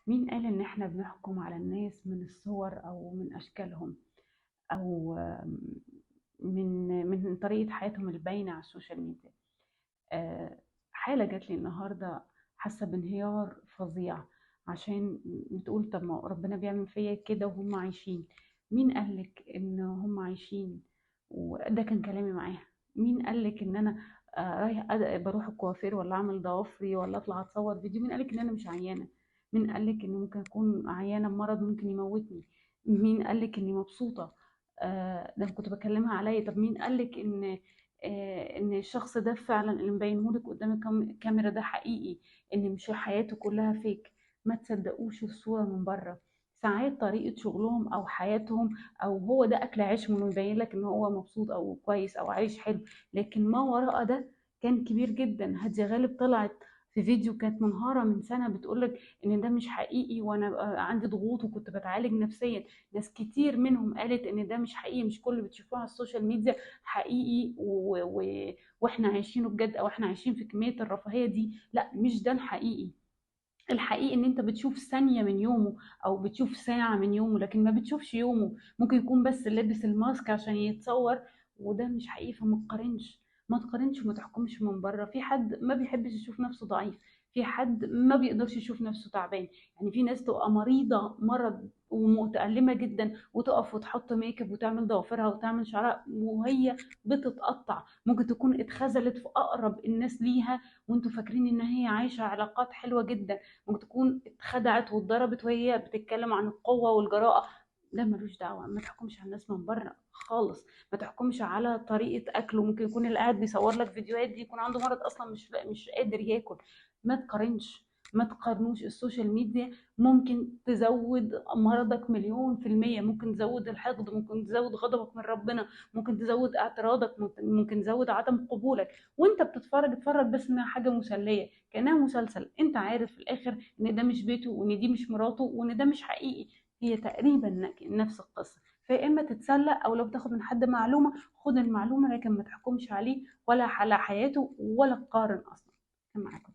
مين قال ان احنا بنحكم على الناس من الصور او من اشكالهم او من طريقة حياتهم الباينة على السوشيال ميديا؟ آه، حالة جات لي النهاردة، حاسة بانهيار فظيع عشان بتقول طب ما ربنا بيعمل فيا كده وهم عايشين. مين قالك ان هم عايشين؟ وده كان كلامي معاها. مين قالك ان انا رايح بروح الكوافير ولا اعمل ضوافري ولا اطلع اتصور فيديو؟ مين قالك ان انا مش عيانة؟ مين قالك ان ممكن اكون عيانة بمرض ممكن يموتني؟ مين قالك اني مبسوطة؟ ده أنا كنت بكلمها عليا. طب مين قالك ان الشخص ده فعلا اللي مبينهولك قدام الكاميرا ده حقيقي، ان مش حياته كلها فيك؟ ما تصدقوش الصورة من بره. ساعات طريقة شغلهم او حياتهم او هو ده اكل عيشهم اللي مبين لك ان هو مبسوط او كويس او عايش حلو، لكن ما وراء ده كان كبير جدا. هدية غالب طلعت في فيديو كانت منهارة من سنة بتقولك ان ده مش حقيقي وانا عندي ضغوط وكنت بتعالج نفسيا. ناس كتير منهم قالت ان ده مش حقيقي، مش كل اللي بتشوفوه على السوشيال ميديا حقيقي واحنا عايشينه بجد، او احنا عايشين في كمية الرفاهية دي. لا، مش ده الحقيقي. الحقيقي ان انت بتشوف ثانية من يومه او بتشوف ساعة من يومه، لكن ما بتشوفش يومه. ممكن يكون بس لابس الماسك عشان يتصور، وده مش حقيقي. فما تقارنش، ما تقارنش وما تحكمش من بره. في حد ما بيحبش يشوف نفسه ضعيف، في حد ما بيقدرش يشوف نفسه تعبان. يعني في ناس تبقى مريضة مرض ومتألمة جدا وتقف وتحط ميك اب وتعمل ضوافرها وتعمل شعرها وهي بتتقطع. ممكن تكون اتخذلت في أقرب الناس ليها وانتوا فاكرين ان هي عايشة علاقات حلوة جدا. ممكن تكون اتخدعت واتضربت وهي بتتكلم عن القوة والجراءة. ده ملوش دعوة. ما تحكمش على الناس من بره خالص. ما تحكمش على طريقة أكله. ممكن يكون اللي قاعد بيصور لك فيديوهات دي يكون عنده مرض أصلا مش قادر ياكل. ما تقارنش، ما تقارنوش. السوشيال ميديا ممكن تزود مرضك مليون في المية. ممكن تزود الحقد، ممكن تزود غضبك من ربنا، ممكن تزود اعتراضك، ممكن تزود عدم قبولك. وانت بتتفرج اتفرج بس انها حاجة مسلية كأنها مسلسل. انت عارف في الاخر ان ده مش بيته وان دي مش مراته وان ده مش حقيقي. هي تقريبا نفس القصة. فيا اما تتسلى او لو بتاخد من حد معلومة خد المعلومة، لكن ما تحكمش عليه ولا على حياته ولا تقارن اصلا. كان معاكم